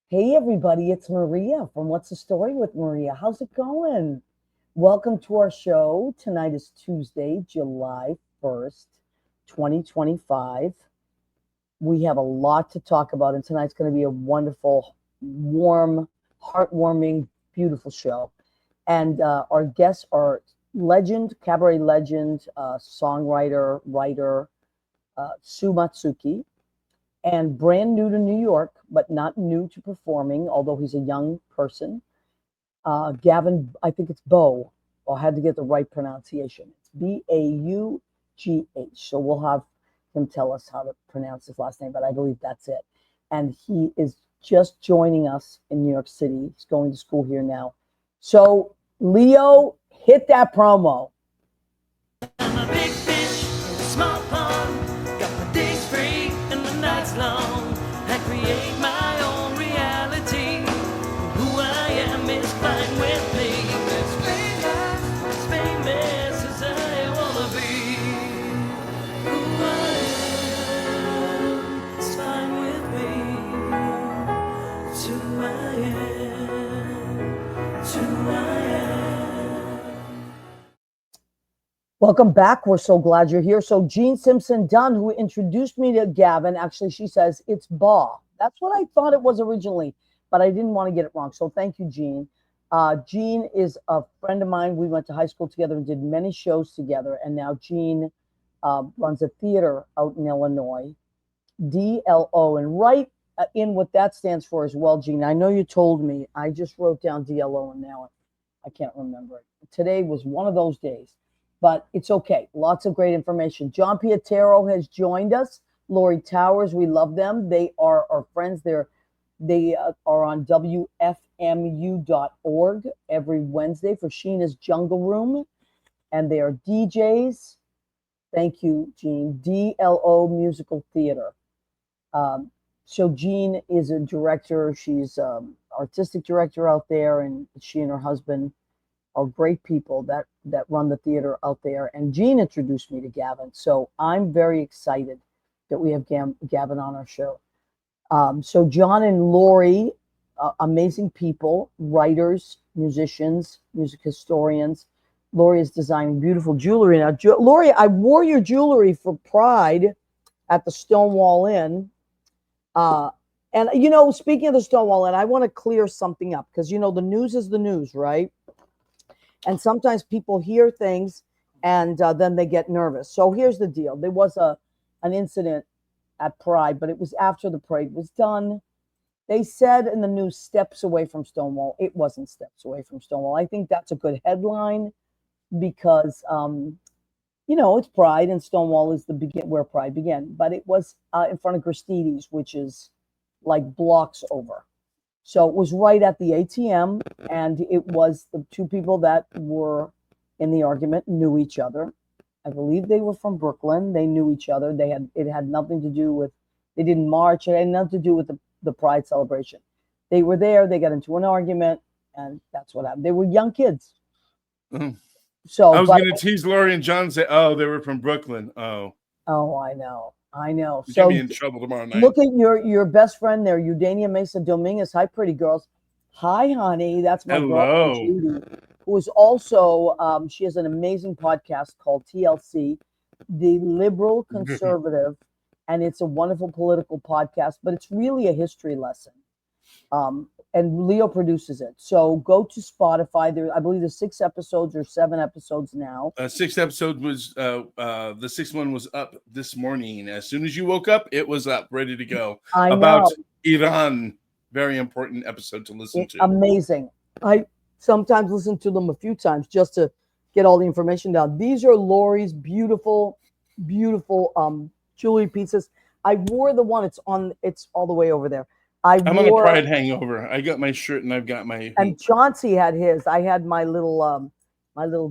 Hey everybody, it's Maria from What's the Story with Maria. How's it going? Welcome to our show. Tonight is Tuesday, July 1st, 2025. We have a lot to talk about, and tonight's going to be a wonderful, warm, heartwarming, beautiful show. And our guests are legend, cabaret legend, songwriter, writer, Sue Matsuki, and brand new to New York, but not new to performing, although he's a young person. Gavin, I think it's Bo. I had to get the right pronunciation. It's Baugh. So we'll have him tell us how to pronounce his last name, but I believe that's it. And he is just joining us in New York City. He's going to school here now. So, Leo, hit that promo. I'm a big fish in a small pond. Got my days free and my nights long. I create my own reality. Who I am is fine with me. As famous as I wanna be. Who I am is fine with me. It's who I am. It's who I am. Welcome back. We're so glad you're here. So Jean Simpson Dunn, who introduced me to Gavin, actually she says it's Baugh. That's what I thought it was originally, but I didn't want to get it wrong. So thank you, Jean. Jean is a friend of mine. We went to high school together and did many shows together. And now Jean runs a theater out in Illinois, DLO. And write in what that stands for as well, Jean. I know you told me. I just wrote down DLO and now I can't remember it. Today was one of those days. But it's okay. Lots of great information. John Pietero has joined us. Lori Towers, we love them. They are our friends. They are on WFMU.org every Wednesday for Sheena's Jungle Room. And they are DJs. Thank you, Jean. DLO Musical Theater. So Jean is a director. She's artistic director out there, and she and her husband are great people that run the theater out there. And Jean introduced me to Gavin. So I'm very excited that we have Gavin on our show. So John and Lori, amazing people, writers, musicians, music historians. Lori is designing beautiful jewelry. Now, Lori, I wore your jewelry for Pride at the Stonewall Inn. And, speaking of the Stonewall Inn, I want to clear something up because, the news is the news, right? And sometimes people hear things and then they get nervous. So here's the deal. There was an incident at Pride, but it was after the parade was done. They said in the news, steps away from Stonewall. It wasn't steps away from Stonewall. I think that's a good headline because, it's Pride and Stonewall is where Pride began. But it was in front of Gristedes, which is like blocks over. So it was right at the ATM, and it was the two people that were in the argument knew each other. I believe they were from Brooklyn. They knew each other. It had nothing to do with, they didn't march. It had nothing to do with the Pride celebration. They were there. They got into an argument, and that's what happened. They were young kids. So I was going to tease Lori and John and say, "Oh, they were from Brooklyn." Oh, I know. You'll So be in trouble tomorrow night. look at your best friend there, Eudania Mesa Dominguez. Hi, pretty girls. Hi, honey. That's my girlfriend, Judy, who is also, she has an amazing podcast called TLC, The Liberal Conservative, and it's a wonderful political podcast, but it's really a history lesson. And Leo produces it. So go to Spotify. I believe there's 6 episodes or 7 episodes now. 6 episodes was, the 6th one was up this morning. As soon as you woke up, it was up, ready to go. I About know. Iran. Very important episode to listen to. Amazing. I sometimes listen to them a few times just to get all the information down. These are Lori's beautiful, beautiful jewelry pieces. I wore the one, it's all the way over there. I'm on a Pride hangover. I got my shirt and I've got my. And Chauncey had his. I had my little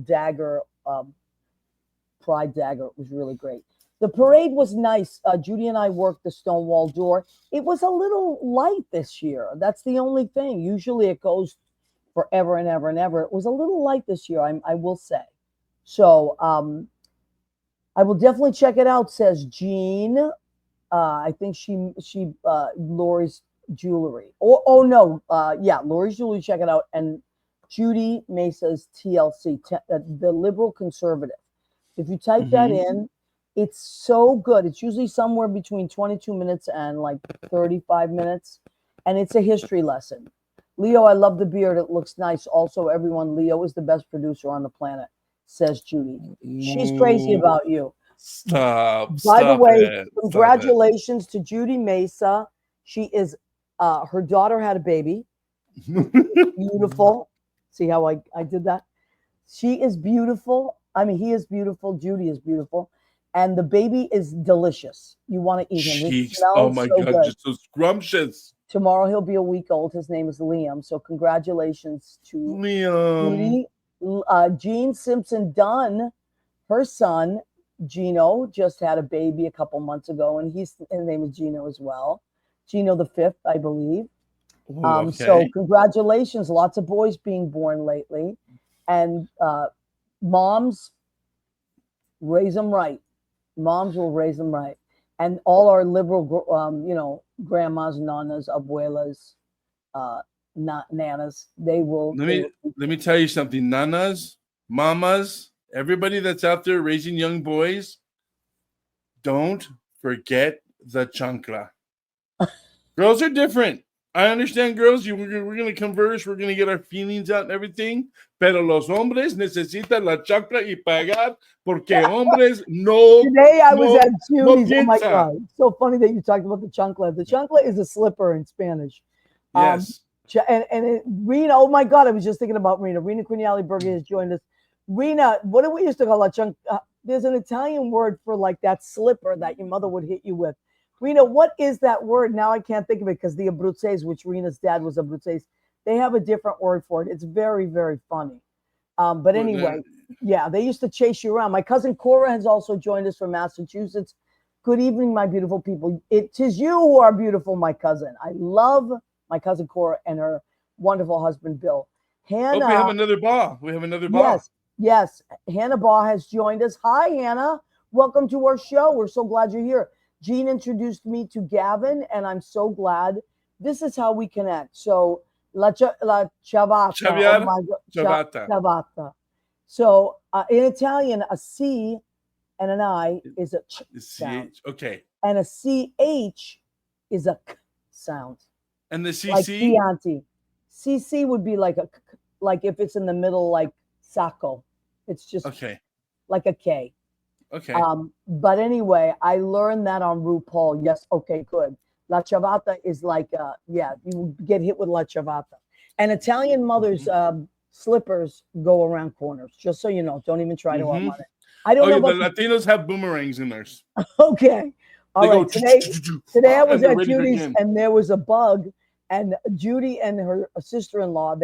dagger, Pride dagger. It was really great. The parade was nice. Judy and I worked the Stonewall door. It was a little light this year. That's the only thing. Usually it goes forever and ever and ever. It was a little light this year, I will say. So I will definitely check it out, says Jean. I think Lori's Jewelry. Oh no, yeah, Lori's Jewelry. Check it out. And Judy Mesa's TLC, the Liberal Conservative. If you type that in, it's so good. It's usually somewhere between 22 minutes and like 35 minutes, and it's a history lesson. Leo, I love the beard. It looks nice. Also, everyone, Leo is the best producer on the planet, says Judy. She's crazy about you. Stop. By the way, it. congratulations to Judy Mesa. She is, her daughter had a baby. Beautiful. See how I did that? She is beautiful. I mean, he is beautiful. Judy is beautiful. And the baby is delicious. You want to eat him. He smells oh my so God, good. just so scrumptious. Tomorrow he'll be a week old. His name is Liam. So congratulations to Liam. Judy. Jean Simpson Dunn, her son, Gino, just had a baby a couple months ago, and his name is Gino as well. Gino the 5th, I believe. Ooh, okay. So congratulations. Lots of boys being born lately. And moms, raise them right. Moms will raise them right. And all our liberal, grandmas, nanas, abuelas, nanas, they will. Let me tell you something. Nanas, mamas, everybody that's out there raising young boys, don't forget the chancla. Girls are different. I understand, girls. We're going to converse. We're going to get our feelings out and everything. Pero los hombres necesitan la chancla y pagar porque hombres no. Today I was at Judy's. No oh my God. It's so funny that you talked about the chancla. The chancla is a slipper in Spanish. Yes. Rena, oh my God. I was just thinking about Rena. Rena Quinali-Berger has joined us. Rena, what do we used to call la chancla? There's an Italian word for like that slipper that your mother would hit you with. Rena, what is that word? Now I can't think of it because the Abruzzese, which Rena's dad was Abruzzese, they have a different word for it. It's very, very funny. But anyway, yeah, they used to chase you around. My cousin Cora has also joined us from Massachusetts. Good evening, my beautiful people. It is you who are beautiful, my cousin. I love my cousin Cora and her wonderful husband, Bill. Hannah. we have another Baugh. Yes. Hannah Baugh has joined us. Hi, Hannah. Welcome to our show. We're so glad you're here. Jean introduced me to Gavin, and I'm so glad. This is how we connect. So, la ciabatta. Ciabatta. So, in Italian, a C and an I is a ch sound. Okay. And a CH is a k sound. And the CC? Like Chianti. CC would be like if it's in the middle, like Sacco. It's just like a K. Okay. But anyway, I learned that on RuPaul. Yes. Okay, good. La ciabatta is like, you get hit with la ciabatta. And Italian mothers' slippers go around corners, just so you know. Don't even try to arm on it. I don't know. The Latinos have boomerangs in theirs. Okay. All right. Today I was at Judy's and there was a bug, and Judy and her sister-in-law,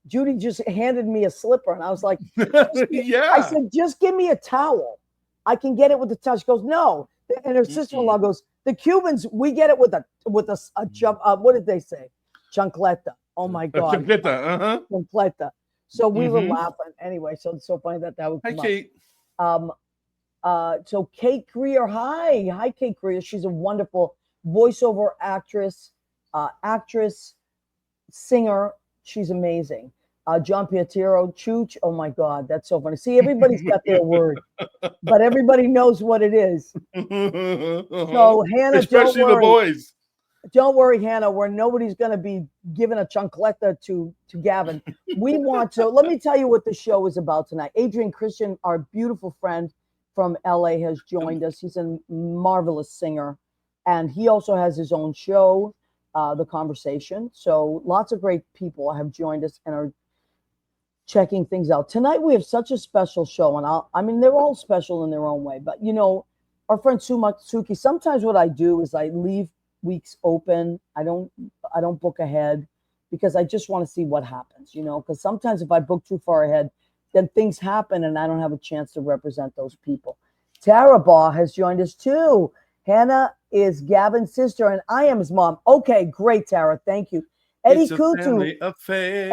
Judy just handed me a slipper, and I was like, I said, just give me a towel. I can get it with the touch. She goes, no. And her sister-in-law goes, the Cubans, we get it with a what did they say? Chancleta. Oh my God. Chancleta. Chancleta. So we were laughing. Anyway, so it's so funny that would come Kate. up. So Kate Greer. Hi, Kate Greer. She's a wonderful voiceover actress, singer. She's amazing. John Pietro, Chooch. Oh my God, that's so funny. See, everybody's got their word, but everybody knows what it is. So Hannah, especially the boys. Don't worry, Hannah. Nobody's going to be giving a chancleta to Gavin. We want to. Let me tell you what the show is about tonight. Adrian Christian, our beautiful friend from LA, has joined us. He's a marvelous singer, and he also has his own show, The Conversation. So lots of great people have joined us and are checking things out. Tonight we have such a special show, and they're all special in their own way. But our friend Matsuki, sometimes what I do is I leave weeks open. I don't book ahead because I just want to see what happens, because sometimes if I book too far ahead, then things happen and I don't have a chance to represent those people. Tara Baugh has joined us too. Hannah is Gavin's sister and I am his mom. Okay, great, Tara. Thank you. Eddie Kutu.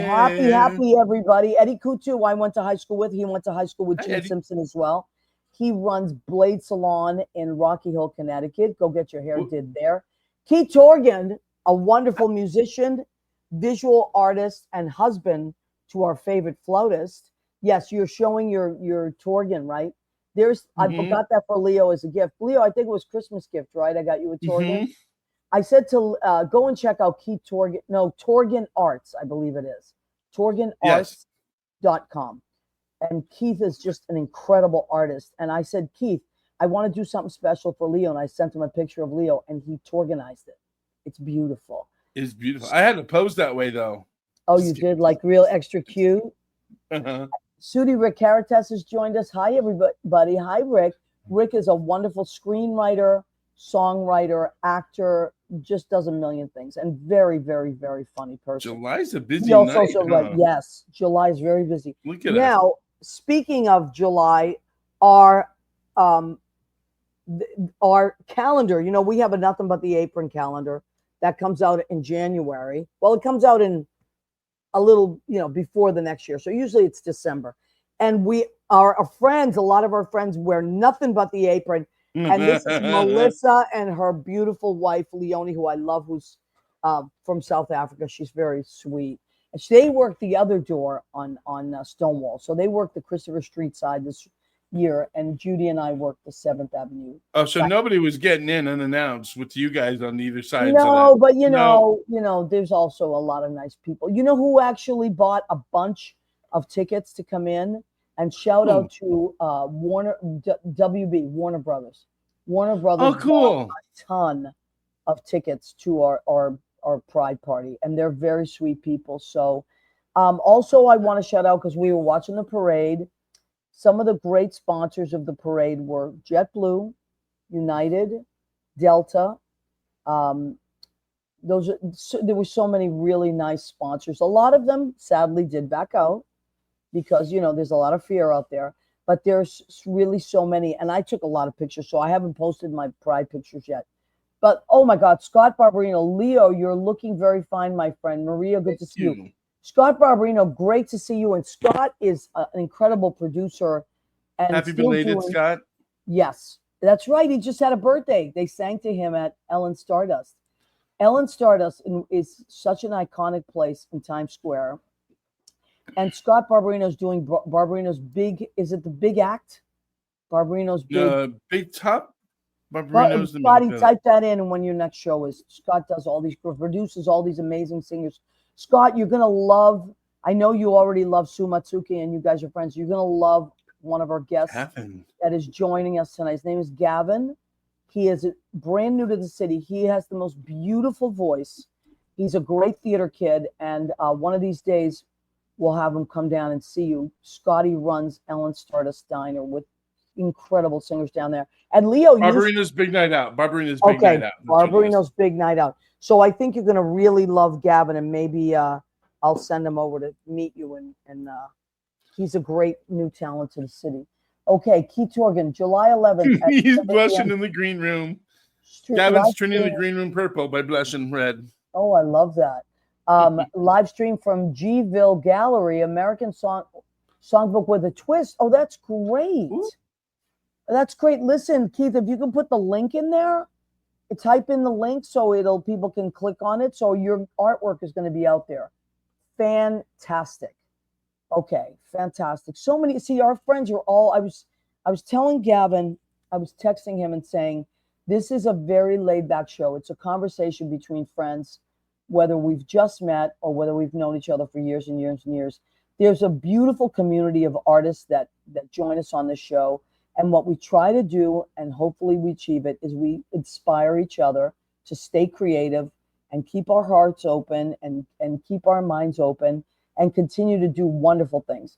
Happy everybody. Eddie Kutu, I went to high school with. He went to high school with Gene Simpson as well. He runs Blade Salon in Rocky Hill, Connecticut. Go get your hair did there. Keith Torgan, a wonderful musician, visual artist, and husband to our favorite flautist. Yes, you're showing your Torgan, right? I Mhm. got that for Leo as a gift. Leo, I think it was Christmas gift, right? I got you a Torgan. Mhm. I said to go and check out Keith Torgan. No, Torgan Arts, I believe it is. Yes. TorganArts.com. And Keith is just an incredible artist. And I said, Keith, I want to do something special for Leo. And I sent him a picture of Leo and he Torganized it. It's beautiful. It's beautiful. I had to pose that way though. Oh, Just you kidding. did, like real extra cute. Uh-huh. Sudi Rick Caritas has joined us. Hi, everybody. Hi, Rick. Rick is a wonderful screenwriter, songwriter, actor, just does a million things, and very, very, very funny person. July's a busy He also, night. right, Huh? yes, July is very busy. Look at us. Now, speaking of July, our our calendar, you know, we have a Nothing But the Apron calendar that comes out in January. Well, it comes out in a little, you know, before the next year. So usually it's December. And we are our friends, a lot of our friends wear Nothing But the Apron. And this is Melissa and her beautiful wife, Leonie, who I love, who's from South Africa. She's very sweet. And they work the other door on Stonewall. So they work the Christopher Street side this year. And Judy and I work the 7th Avenue. Oh, so nobody was getting in unannounced with you guys on either side. No, but No. you know, there's also a lot of nice people. You know who actually bought a bunch of tickets to come in? And shout out to WB, Warner Brothers. Warner Brothers Oh, cool. bought a ton of tickets to our Pride party, and they're very sweet people. So, also I want to shout out because we were watching the parade. Some of the great sponsors of the parade were JetBlue, United, Delta. There were so many really nice sponsors. A lot of them sadly did back out because, you know, there's a lot of fear out there, but there's really so many. And I took a lot of pictures, so I haven't posted my Pride pictures yet. But oh my God, Scott Barbarino, Leo, you're looking very fine, my friend. Maria, good to see you. Scott Barbarino, great to see you. And Scott is an incredible producer. And happy belated, Scott. Yes, that's right. He just had a birthday. They sang to him at Ellen Stardust. Ellen Stardust is such an iconic place in Times Square. And Scott Barbarino's doing Barbarino's big, is it the big act? Barbarino's big top. Barbarino's the Scotty, type that in and when your next show is. Scott does all these, produces all these amazing singers. Scott, you're going to love, I know you already love Sue Matsuki and you guys are friends. You're going to love one of our guests that is joining us tonight. His name is Gavin. He is brand new to the city. He has the most beautiful voice. He's a great theater kid. And one of these days, we'll have him come down and see you. Scotty runs Ellen Stardust Diner with incredible singers down there. And Leo, Barbarino's Big Night Out. Barbarino's Big Night Out. Barbarino's Big Night Out. So I think you're going to really love Gavin, and maybe I'll send him over to meet you. And he's a great new talent to the city. Okay, Keith Torgan, July 11th. He's blushing in the green room. Gavin's turning the green room purple by blushing red. Oh, I love that. Live stream from Gville Gallery, American Songbook with a Twist. Oh, that's great. Ooh. That's great. Listen, Keith, if you can put the link in there, type in the link so people can click on it. So your artwork is going to be out there. Fantastic. Okay, fantastic. So many. See, our friends are all. I was telling Gavin. I was texting him and saying, this is a very laid back show. It's a conversation between friends, whether we've just met or whether we've known each other for years and years and years. There's a beautiful community of artists that join us on this show. And what we try to do, and hopefully we achieve it, is we inspire each other to stay creative and keep our hearts open and keep our minds open and continue to do wonderful things.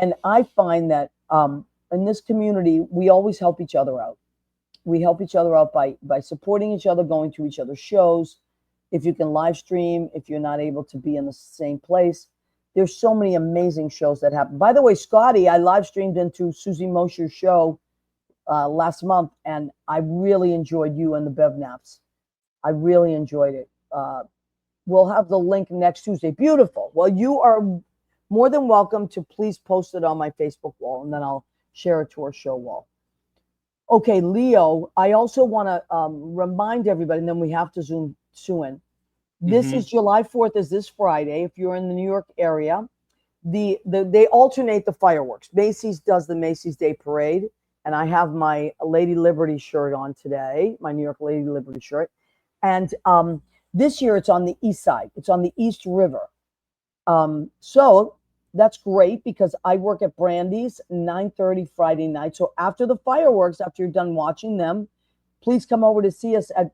And I find that in this community, we always help each other out. We help each other out by supporting each other, going to each other's shows. If you can live stream, if you're not able to be in the same place, there's so many amazing shows that happen. By the way, Scotty, I live streamed into Susie Mosher's show last month, and I really enjoyed you and the Bev Naps. I really enjoyed it. We'll have the link next Tuesday. Beautiful. Well, you are more than welcome to please post it on my Facebook wall, and then I'll share it to our show wall. Okay, Leo, I also want to remind everybody, and then we have to zoom in. This is July 4th is this Friday. If you're in the New York area, they alternate the fireworks. Macy's does the Macy's Day Parade, and I have my Lady Liberty shirt on today, my New York Lady Liberty shirt. And this year it's on the east side. It's on the East River. So that's great because I work at Brandy's 9:30 Friday night. So after the fireworks, after you're done watching them, please come over to see us at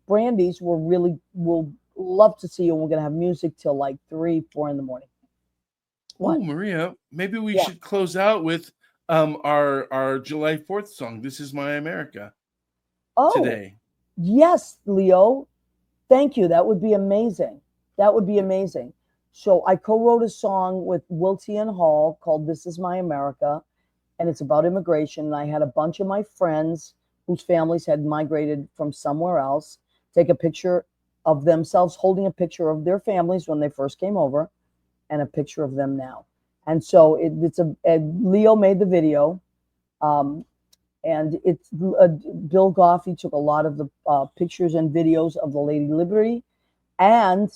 Brandy's. We'll love to see you. We're going to have music till like 3, 4 in the morning. Oh, Maria, maybe we should close out with our July 4th song, This Is My America, today. Yes, Leo. Thank you. That would be amazing. That would be amazing. So I co-wrote a song with Wiltie and Hall called This Is My America, and it's about immigration. And I had a bunch of my friends whose families had migrated from somewhere else take a picture of themselves holding a picture of their families when they first came over and a picture of them now. And so Leo made the video, and it's Bill Goffey took a lot of the pictures and videos of the Lady Liberty, and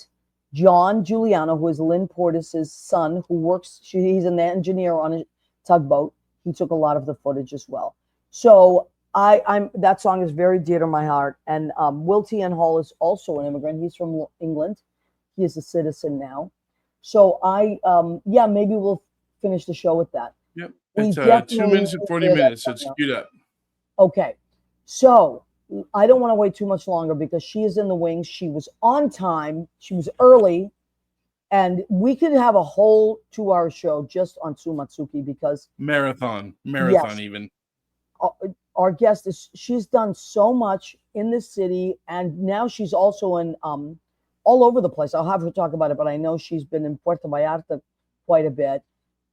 John Giuliano, who is Lynn Portis's son, who works, he's an engineer on a tugboat. He took a lot of the footage as well. So that song is very dear to my heart. And Wiltie N. Hall is also an immigrant. He's from England. He is a citizen now. So maybe we'll finish the show with that. Yep. It's 2 minutes and 40 minutes. So it's speed up. Okay. So I don't want to wait too much longer because she is in the wings. She was on time. She was early. And we could have a whole 2-hour show just on Sue Matsuki because marathon even. Our guest she's done so much in this city, and now she's also in all over the place. I'll have her talk about it, but I know she's been in Puerto Vallarta quite a bit,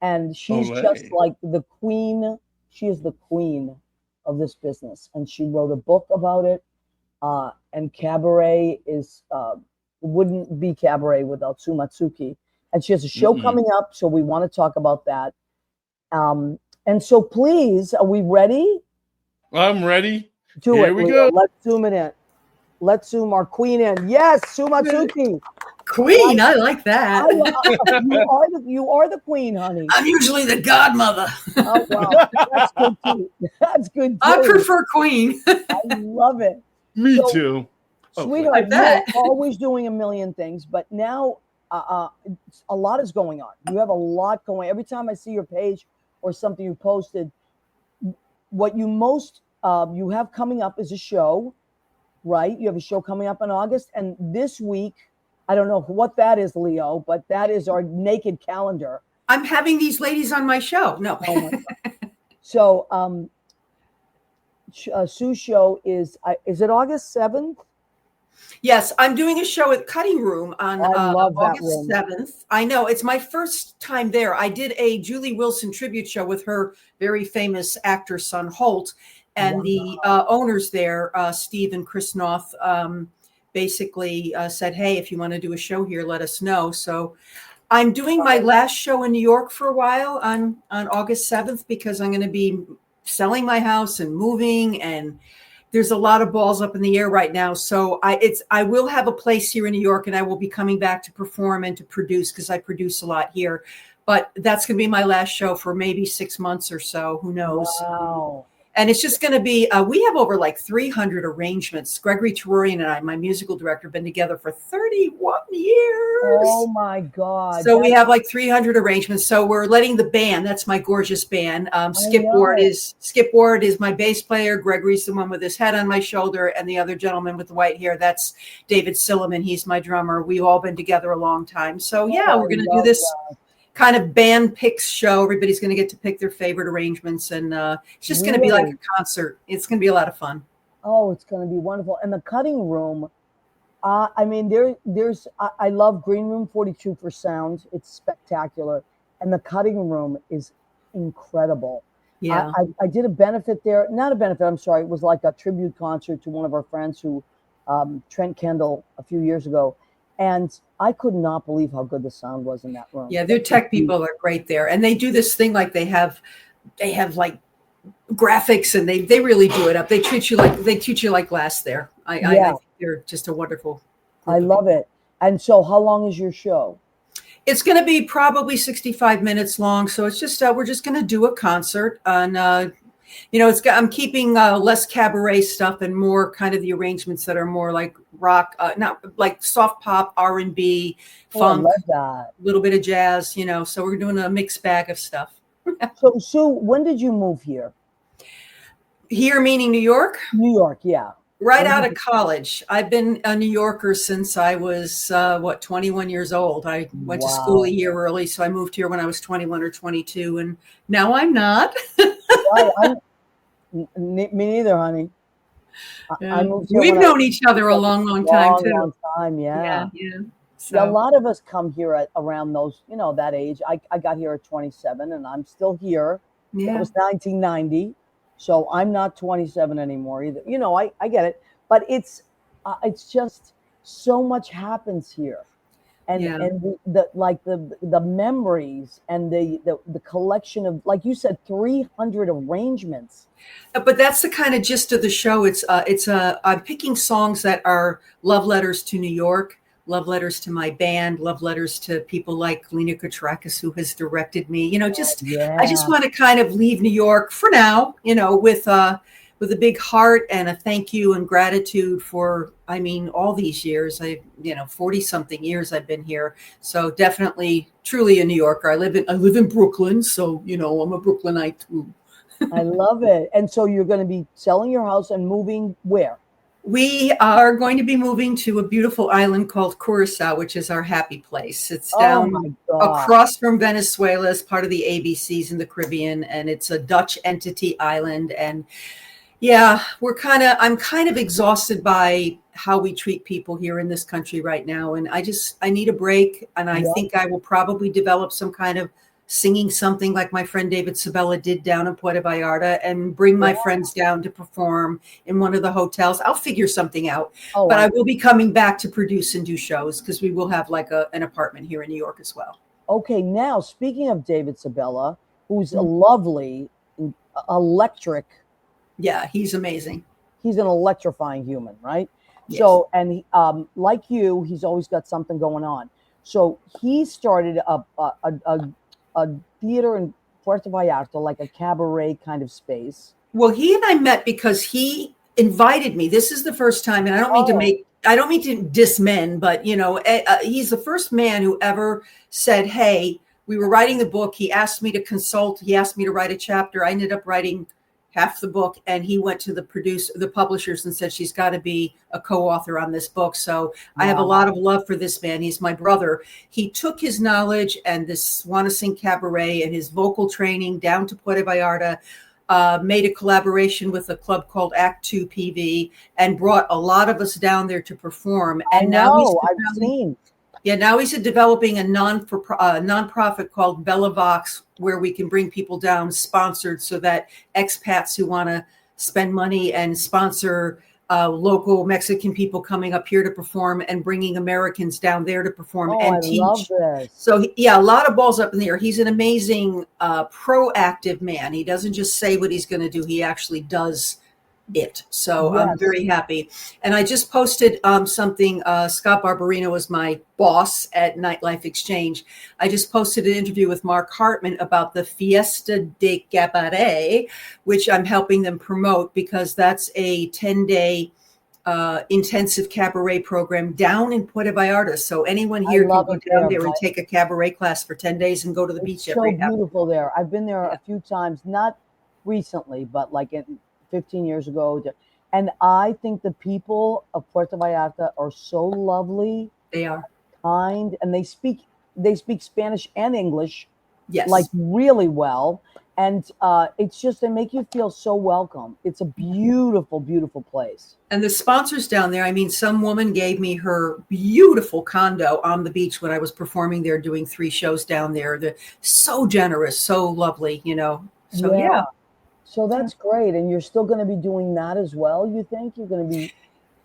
and she's just like the queen. She is the queen of this business, and she wrote a book about it. And cabaret wouldn't be cabaret without Sue Matsuki, and she has a show coming up, so we want to talk about that. And so, please, are we ready? I'm ready. Here we go. Let's zoom it in. Let's zoom our queen in. Yes, Sue Matsuki. Queen, I like that. You are the queen, honey. I'm usually the godmother. Oh, wow. That's good too. That's good too. I prefer queen. I love it. Me too. Sweetheart, you're always doing a million things, but now a lot is going on. You have a lot going. Every time I see your page or something you posted, what you you have coming up is a show, right? You have a show coming up in August, and this week, I don't know what that is, Leo, but that is our naked calendar. I'm having these ladies on my show. No. Oh my God. So, Sue's show is it August 7th? Yes, I'm doing a show at Cutting Room on August 7th. I know, it's my first time there. I did a Julie Wilson tribute show with her very famous actor son, Holt, and the owners there, Steve and Chris Noth, basically said, hey, if you want to do a show here, let us know. So I'm doing my last show in New York for a while on August 7th because I'm going to be selling my house and moving, and there's a lot of balls up in the air right now. So I will have a place here in New York, and I will be coming back to perform and to produce because I produce a lot here. But that's going to be my last show for maybe 6 months or so. Who knows? Wow. And it's just going to be, we have over like 300 arrangements. Gregory Terrorian and I, my musical director, have been together for 31 years. Oh my God. So we have like 300 arrangements. So we're letting the band, that's my gorgeous band. Skip Ward is my bass player. Gregory's the one with his head on my shoulder. And the other gentleman with the white hair, that's David Silliman. He's my drummer. We've all been together a long time. So yeah, we're going to do this kind of band picks show. Everybody's going to get to pick their favorite arrangements, and it's just going to be like a concert. It's going to be a lot of fun. Oh, it's going to be wonderful. And the Cutting Room, I mean, I love Green Room 42 for sound. It's spectacular. And the Cutting Room is incredible. Yeah. I did a benefit there. Not a benefit, I'm sorry. It was like a tribute concert to one of our friends who, Trent Kendall, a few years ago. And I could not believe how good the sound was in that room. Yeah, their tech people are great there. And they do this thing like they have like graphics, and they really do it up. They treat you like glass there. I think they're just a wonderful I love it. And so how long is your show? It's going to be probably 65 minutes long. So it's just, we're just going to do a concert and, I'm keeping less cabaret stuff and more kind of the arrangements that are more like rock, not like soft pop, R&B, funk, I love that. A little bit of jazz, so we're doing a mixed bag of stuff. So Sue, when did you move here? Here, meaning New York? New York, yeah. Right out of college. I've been a New Yorker since I was, 21 years old. I went to school a year early, so I moved here when I was 21 or 22, and now I'm not. Me neither, honey. I moved here. We've known each other a long, long time, too. Long time, yeah. So. A lot of us come here at around those, that age. I got here at 27, and I'm still here. It was 1990. So I'm not 27 anymore either. I get it, but it's just so much happens here, and the memories and the collection of, like you said, 300 arrangements. But that's the kind of gist of the show. I'm picking songs that are love letters to New York, love letters to my band, love letters to people like Lena Kotrakis, who has directed me. I just want to kind of leave New York for now, with a big heart and a thank you and gratitude for, all these years. 40 something years I've been here. So definitely, truly a New Yorker. I live in Brooklyn, so I'm a Brooklynite too. I love it. And so you're going to be selling your house and moving where? We are going to be moving to a beautiful island called Curacao, which is our happy place. It's down across from Venezuela, as part of the ABCs in the Caribbean, and it's a Dutch entity island. And I'm kind of exhausted by how we treat people here in this country right now. And I need a break. And I think I will probably develop some kind of singing something like my friend David Sabella did down in Puerto Vallarta and bring my friends down to perform in one of the hotels. I'll figure something out, but I will be coming back to produce and do shows because we will have like an apartment here in New York as well. Okay. Now, speaking of David Sabella, who's a lovely, electric. Yeah, he's amazing. He's an electrifying human, right? Yes. So, and like you, he's always got something going on. So he started a theater in Puerto Vallarta, like a cabaret kind of space. Well, he and I met because he invited me. This is the first time, and I don't mean to diss men, but he's the first man who ever said, "Hey, we were writing the book. He asked me to consult. He asked me to write a chapter. I ended up writing half the book, and he went to the publishers and said, she's got to be a co-author on this book. So I have a lot of love for this man. He's my brother. He took his knowledge and this Want to Sing Cabaret and his vocal training down to Puerto Vallarta, made a collaboration with a club called Act 2 PV and brought a lot of us down there to perform. And now he's developing a nonprofit called Bella Vox, where we can bring people down sponsored so that expats who want to spend money and sponsor local Mexican people coming up here to perform and bringing Americans down there to perform and teach. Love this. So a lot of balls up in the air. He's an amazing, proactive man. He doesn't just say what he's going to do. He actually does it. So I'm very happy. And I just posted something. Scott Barberino was my boss at Nightlife Exchange. I just posted an interview with Mark Hartman about the Fiesta de Cabaret, which I'm helping them promote because that's a 10-day intensive cabaret program down in Puerto Vallarta. So anyone here can go down there and take a cabaret class for 10 days and go to the beach every night. It's so beautiful there. I've been there a few times, not recently, but like 15 years ago. And I think the people of Puerto Vallarta are so lovely. They are kind, and they speak Spanish and English, like really well. And it's just, they make you feel so welcome. It's a beautiful, beautiful place. And the sponsors down there, some woman gave me her beautiful condo on the beach when I was performing there, doing 3 shows down there. They're so generous, so lovely, So yeah. So that's great. And you're still going to be doing that as well, you think? You're going to be...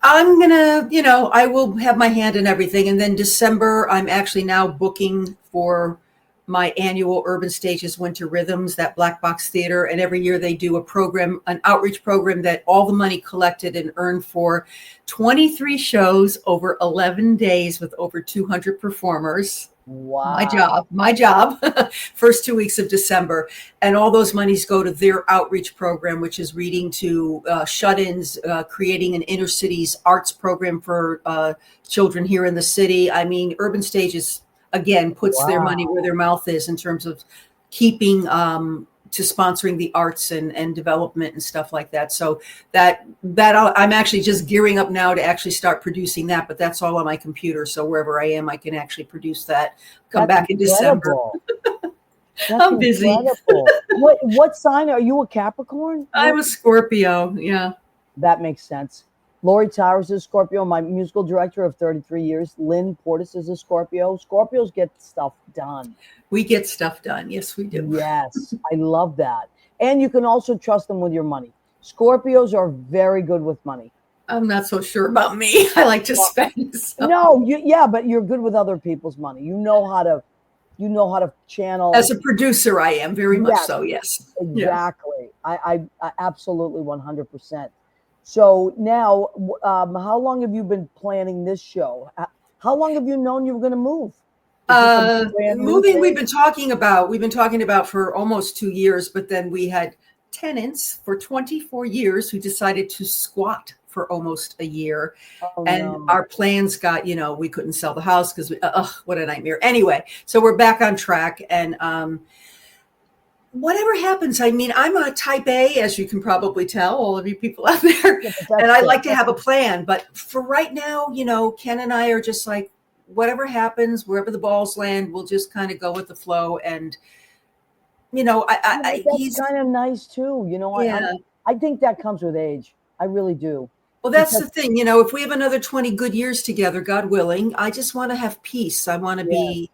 I'm going to, I will have my hand in everything. And then December, I'm actually now booking for my annual Urban Stages Winter Rhythms, that black box theater. And every year they do a program, an outreach program that all the money collected and earned for 23 shows over 11 days with over 200 performers. Wow. My job, first 2 weeks of December. And all those monies go to their outreach program, which is reading to shut-ins, creating an inner cities arts program for children here in the city. I mean, Urban Stages, again, puts their money where their mouth is in terms of keeping to sponsoring the arts and development and stuff like that. So that I'm actually just gearing up now to actually start producing that, but that's all on my computer. So wherever I am, I can actually produce that. Come back in December. I'm busy. What sign are you? A Capricorn? I'm a Scorpio. Yeah. That makes sense. Lori Towers is Scorpio, my musical director of 33 years. Lynn Portis is a Scorpio. Scorpios get stuff done. We get stuff done. Yes, we do. Yes, I love that. And you can also trust them with your money. Scorpios are very good with money. I'm not so sure about me. I like to spend. So. No, but you're good with other people's money. You know how to channel. As a producer, I am very much so. Yes, exactly. Yeah. I absolutely 100%. So now, how long have you been planning this show? How long have you known you were going to move? Moving, we've been talking about for almost 2 years, but then we had tenants for 24 years who decided to squat for almost a year. Our plans got, we couldn't sell the house because what a nightmare. Anyway, so we're back on track, and whatever happens, I mean, I'm a type A, as you can probably tell, all of you people out there, and I like to have a plan. But for right now, Ken and I are just like, whatever happens, wherever the balls land, we'll just kind of go with the flow. And, that's kind of nice too. I think that comes with age. I really do. Well, that's the thing, if we have another 20 good years together, God willing, I just want to have peace. I want to be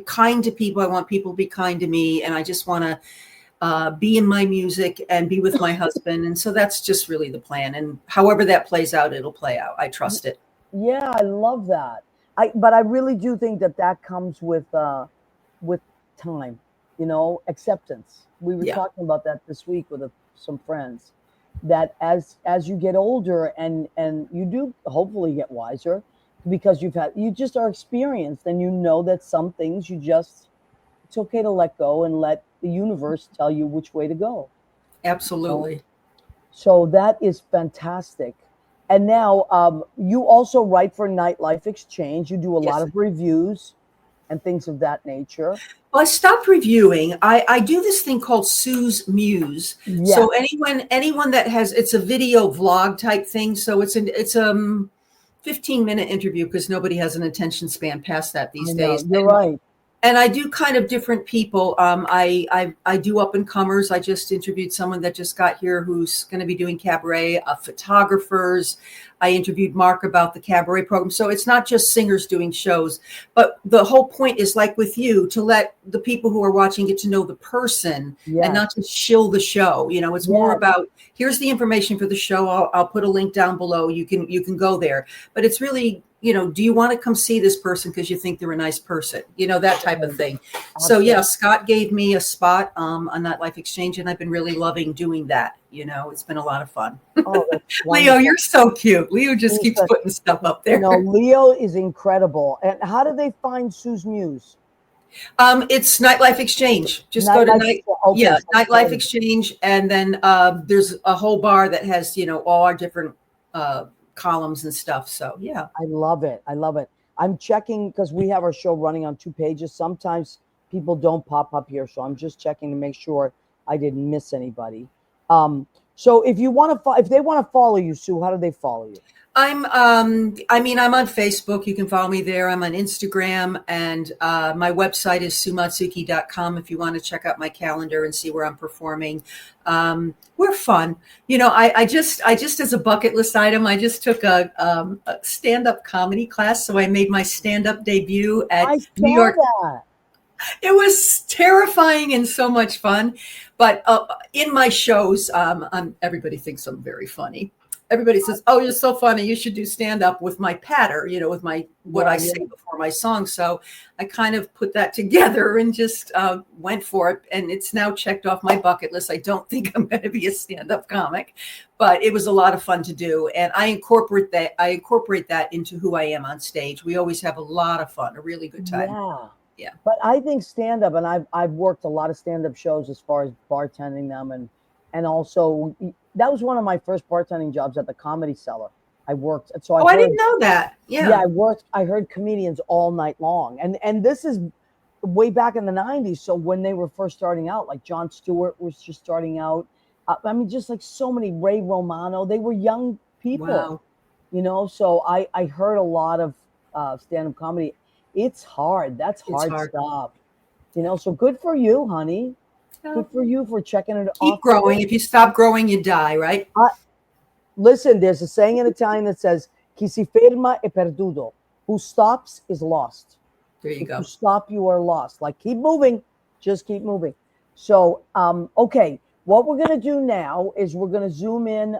kind to people. I want people to be kind to me. And I just want to be in my music and be with my husband. And so that's just really the plan. And however that plays out, it'll play out. I trust it. Yeah, I love that. But I really do think that comes with time, acceptance. We were talking about that this week with some friends. That as you get older and you do hopefully get wiser, because you just are experienced, and that some things it's okay to let go and let the universe tell you which way to go. Absolutely. So that is fantastic. And now you also write for Nightlife Exchange. You do a lot of reviews and things of that nature. Well, I stopped reviewing. I do this thing called Sue's Muse. Yes. So anyone that it's a video vlog type thing. So it's a 15-minute interview, because nobody has an attention span past that these days. You're right. And I do kind of different people. I do up and comers. I just interviewed someone that just got here who's going to be doing cabaret, photographers. I interviewed Mark about the cabaret program. So it's not just singers doing shows, but the whole point is, like with you, to let the people who are watching get to know the person and not to shill the show. It's more about, here's the information for the show. I'll put a link down below. You can go there, but it's really, do you want to come see this person because you think they're a nice person? That type of thing. So Scott gave me a spot on Nightlife Exchange, and I've been really loving doing that. It's been a lot of fun. Oh, Leo, you're so cute. Leo just keeps putting stuff up there. Leo is incredible. And how do they find Sue's Muse? It's Nightlife Exchange. Just go to Nightlife Exchange, and then there's a whole bar that has all our different columns and stuff. So I love it. I'm checking because we have our show running on 2 pages. Sometimes people don't pop up here, so I'm just checking to make sure I didn't miss anybody. So if they want to follow you, Sue, how do they follow you? I'm on Facebook. You can follow me there. I'm on Instagram, and my website is sumatsuki.com if you want to check out my calendar and see where I'm performing. We're fun. I just as a bucket list item, I just took a stand-up comedy class. So I made my stand-up debut at New York. It was terrifying and so much fun. But in my shows, everybody thinks I'm very funny. everybody says, "Oh, you're so funny. You should do stand up with my patter, with my what I say before my song." So I kind of put that together and just went for it, and it's now checked off my bucket list. I don't think I'm going to be a stand up comic, but it was a lot of fun to do, and I incorporate that into who I am on stage. We always have a lot of fun, a really good time. Yeah. But I think stand up, and I've worked a lot of stand up shows as far as bartending them, and also that was one of my first bartending jobs at the Comedy Cellar. I worked, so I didn't know that. Yeah, I heard comedians all night long, and this is way back in the 90s. So when they were first starting out, like Jon Stewart was just starting out. I mean, just like so many, Ray Romano, they were young people, so I heard a lot of stand-up comedy. It's hard. That's hard stuff, so good for you, honey. Good for you for checking it off. Keep growing. If you stop growing, you die, right? Listen, there's a saying in Italian that says, "Chi si ferma è perduto." Who stops is lost. There you go. If you stop, you are lost. Like, keep moving. Just keep moving. So, okay, what we're going to do now is we're going to zoom in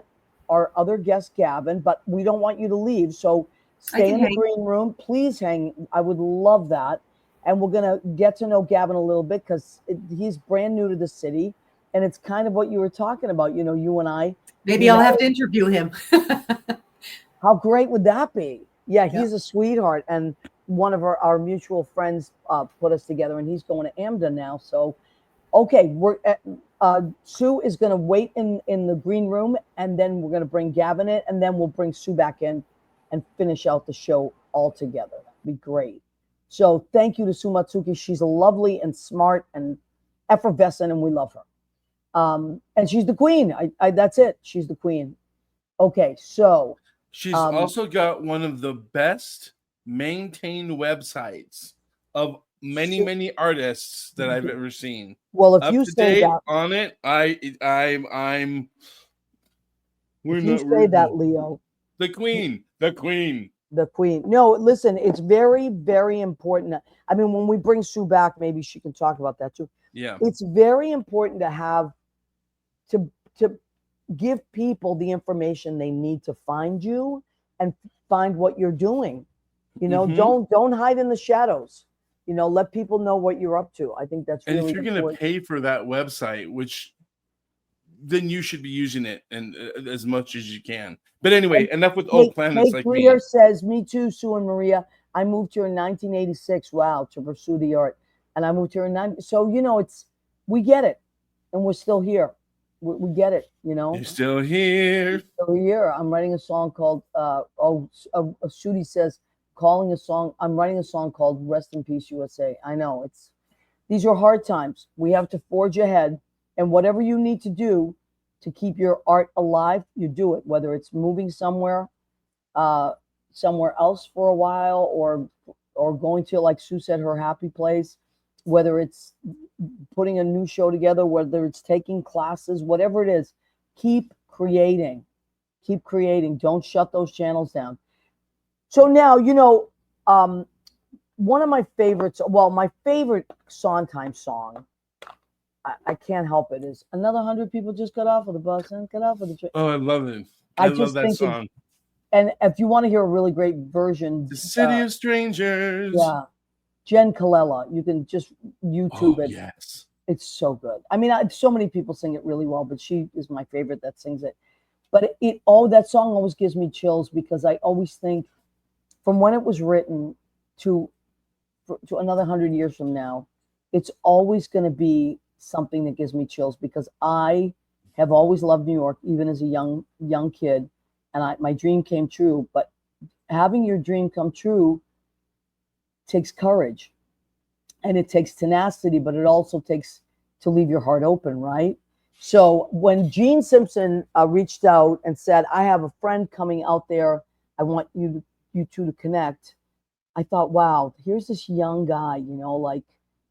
our other guest, Gavin, but we don't want you to leave. So stay in the green room. Please hang. I would love that. And we're going to get to know Gavin a little bit because he's brand new to the city. And it's kind of what you were talking about, you and I. Maybe I'll have to interview him. How great would that be? Yeah, he's a sweetheart. And one of our mutual friends put us together, and he's going to AMDA now. So, okay, Sue is going to wait in the green room, and then we're going to bring Gavin in, and then we'll bring Sue back in and finish out the show all together. That'd be great. So thank you to Sue Matsuki. She's lovely and smart and effervescent, and we love her. And she's the queen. That's it. She's the queen. Okay, so. She's also got one of the best maintained websites of many artists that I've ever seen. Well, if Up you to say date that on it, I'm. If you say that, Leo. The queen. No, listen, it's very, very important. I mean, when we bring Sue back, maybe she can talk about that too. Yeah. It's very important to give people the information they need to find you and find what you're doing. Don't hide in the shadows. Let people know what you're up to. I think that's really important. And if you're going to pay for that website, then you should be using it and as much as you can. But anyway, enough with old planets like me. Says, me too, Sue and Maria. I moved here in 1986. Wow, to pursue the art, and I moved here in 90. So we get it, and we're still here. We get it. You're still here. Still here. I'm writing a song called. Shooty says, I'm writing a song called "Rest in Peace, USA." I know these are hard times. We have to forge ahead. And whatever you need to do to keep your art alive, you do it, whether it's moving somewhere else for a while or going to, like Sue said, her happy place, whether it's putting a new show together, whether it's taking classes, whatever it is, keep creating. Keep creating. Don't shut those channels down. So now, one of my favorites, my favorite Sondheim song, I can't help it, is Another 100 People Just Got Off of the Bus and Got Off of the Train. Oh, I love it. I love that song. And if you want to hear a really great version, The City of Strangers. Yeah, Jen Colella. You can just YouTube it. Yes, it's so good. I mean, so many people sing it really well, but she is my favorite that sings it. But that song always gives me chills because I always think, from when it was written to another 100 years from now, it's always going to be something that gives me chills because I have always loved New York, even as a young kid, and my dream came true. But having your dream come true takes courage, and it takes tenacity, but it also takes to leave your heart open, right? So when Gene Simpson reached out and said, "I have a friend coming out there, I want you two to connect," I thought, wow, here's this young guy,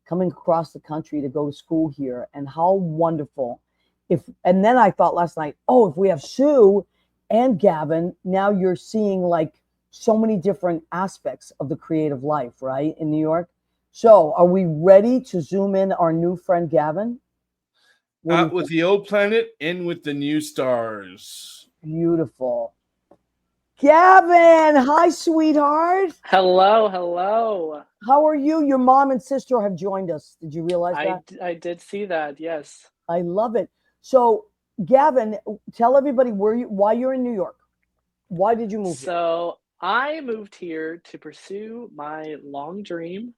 coming across the country to go to school here, and how wonderful. And then I thought last night, if we have Sue and Gavin, now you're seeing so many different aspects of the creative life, right, in New York. So are we ready to zoom in our new friend Gavin? Out with the old planet, in with the new stars. Beautiful. Gavin, hi, sweetheart. Hello. How are you? Your mom and sister have joined us. Did you realize that? I did see that. Yes. I love it. So, Gavin, tell everybody why you're in New York. Why did you move here? So I moved here to pursue my long dream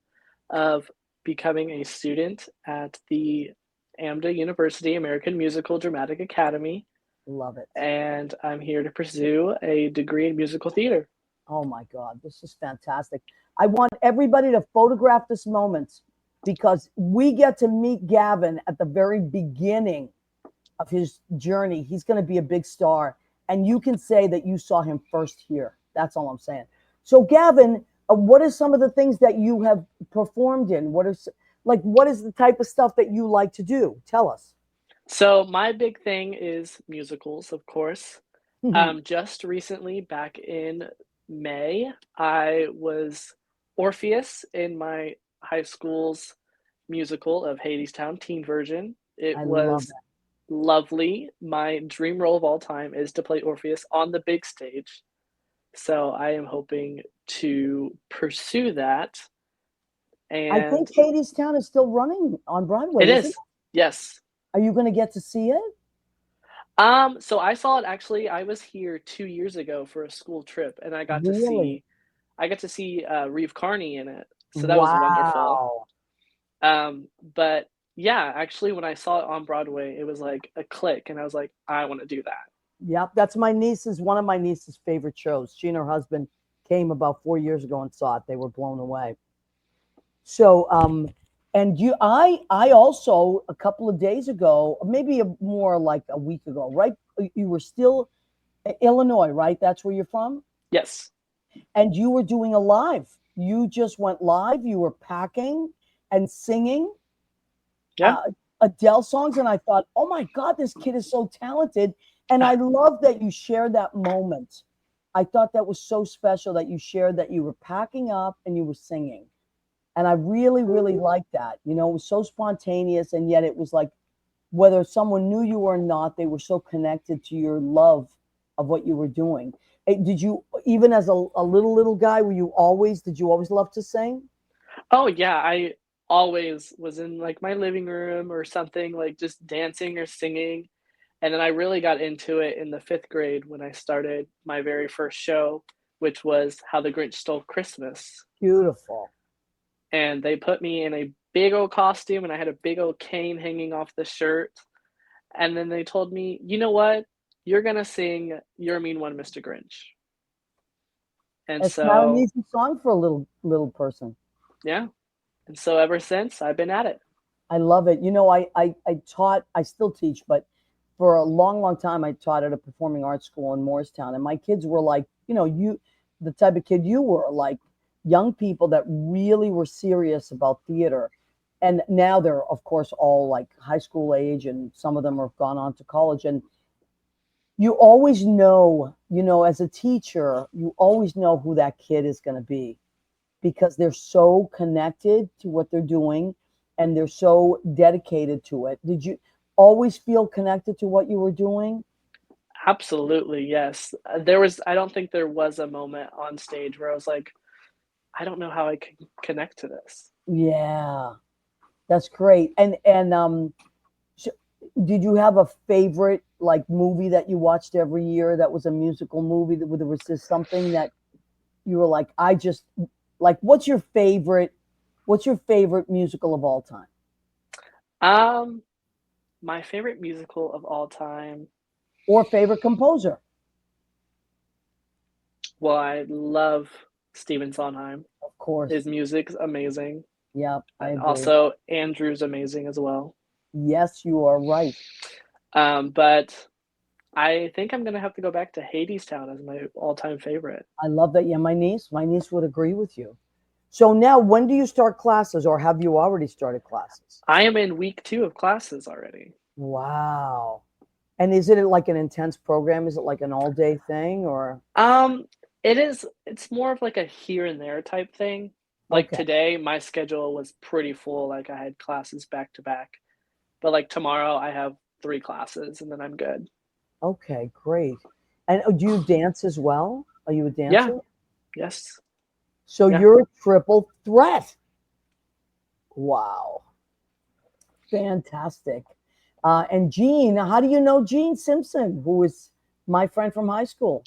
of becoming a student at the AMDA University American Musical Dramatic Academy. Love it. And I'm here to pursue a degree in musical theater. Oh my God, this is fantastic. I want everybody to photograph this moment because we get to meet Gavin at the very beginning of his journey. He's going to be a big star. And you can say that you saw him first here. That's all I'm saying. So, Gavin, what are some of the things that you have performed in? What is the type of stuff that you like to do? Tell us. So my big thing is musicals, of course. Just recently, back in May, I was Orpheus in my high school's musical of Hadestown teen version. It I love was lovely. My dream role of all time is to play Orpheus on the big stage. So I am hoping to pursue that. I think And Hadestown is still running on Broadway. it isn't is, yes. Are you going to get to see it? So I saw it actually. I was here 2 years ago for a school trip, and I got to Really? see Reeve Carney in it. So that was wonderful. Wow. But yeah, actually, when I saw it on Broadway, it was like a click, and I was like, I want to do that. Yep, that's one of my niece's favorite shows. She and her husband came about 4 years ago and saw it. They were blown away. So, and I also a couple of days ago, maybe more like a week ago, right? You were still Illinois, right? That's where you're from? Yes. And you were doing a live. You just went live. You were packing and singing Adele songs. And I thought, oh my God, this kid is so talented. And I love that you shared that moment. I thought that was so special that you shared that you were packing up and you were singing. And I really, really liked that. You know, it was so spontaneous. And yet it was like, whether someone knew you or not, they were so connected to your love of what you were doing. Did you, even as a little guy, did you always love to sing? Oh yeah, I always was in like my living room or something, like just dancing or singing. And then I really got into it in the 5th grade when I started my very first show, which was How the Grinch Stole Christmas. Beautiful. And they put me in a big old costume and I had a big old cane hanging off the shirt. And then they told me, you know what? You're going to sing You're a Mean One, Mr. Grinch. And it's not an easy song for a little person. Yeah. And so ever since, I've been at it. I love it. You know, I still teach, but for a long, long time, I taught at a performing arts school in Morristown. And my kids were like, you know, the type of kid you were, like young people that really were serious about theater. And now they're, of course, all like high school age, and some of them have gone on to college. And you always know, you know, as a teacher, you always know who that kid is going to be because they're so connected to what they're doing and they're so dedicated to it. Did you always feel connected to what you were doing? Absolutely, yes. I don't think there was a moment on stage where I was like, I don't know how I can connect to this. Yeah, that's great. And did you have a favorite like movie that you watched every year that was a musical movie? That was just something that you were like, I just like. What's your favorite musical of all time? My favorite musical of all time, or favorite composer? Well, I love Stephen Sondheim. Of course, his music's amazing. Yep, I agree. Also, Andrew's amazing as well. Yes, you are right. But I think I'm gonna have to go back to Hadestown as my all-time favorite. I love that. Yeah, my niece would agree with you. So now, when do you start classes, or have you already started classes? I am in week 2 of classes already. Wow. And is it like an intense program? Is it like an all-day thing, or? It is. It's more of like a here and there type thing. Like today, my schedule was pretty full. Like I had classes back to back. But like tomorrow, I have 3 classes, and then I'm good. Okay, great. And do you dance as well? Are you a dancer? Yeah. Yes. So Yeah. you're a triple threat. Wow. Fantastic. And Gene, how do you know Gene Simpson, who is my friend from high school?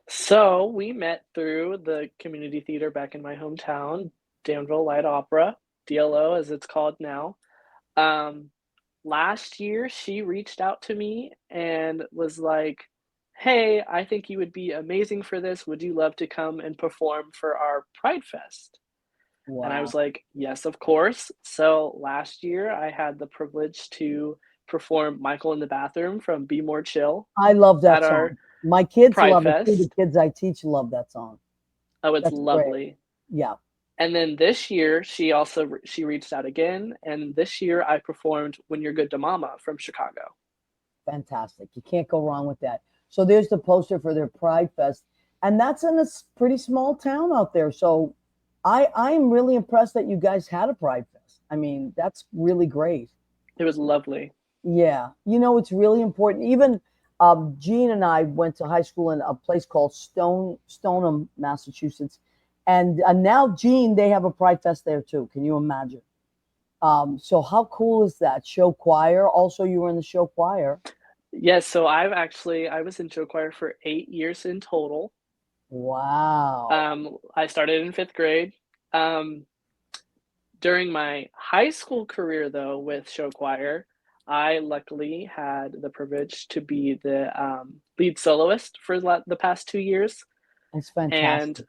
So we met through the community theater back in my hometown, Danville Light Opera, DLO as it's called now. Um, Last year, she reached out to me and was like, "Hey, I think you would be amazing for this. Would you love to come and perform for our Pride Fest?" And I Wow. was like, "Yes, of course." So last year, I had the privilege to perform Michael in the Bathroom from Be More Chill I love that at our song. My kids Pride love it too. The Fest. kids I teach love that song. Oh, it's That's great. lovely. Yeah. And then this year, she reached out again, and this year I performed "When You're Good to Mama" from Chicago. Fantastic. You can't go wrong with that. So there's the poster for their Pride Fest. And that's in a pretty small town out there. So I am really impressed that you guys had a Pride Fest. I mean, that's really great. It was lovely. Yeah. It's really important. Even Gene and I went to high school in a place called Stoneham, Massachusetts. And now, Gene, they have a Pride Fest there too. Can you imagine? So how cool is that? Show choir. Also, you were in the show choir. Yes, so I was in show choir for 8 years in total. Wow. I started in 5th grade. Um, During my high school career, though, with show choir, I luckily had the privilege to be the lead soloist for the past 2 years, That's and fantastic.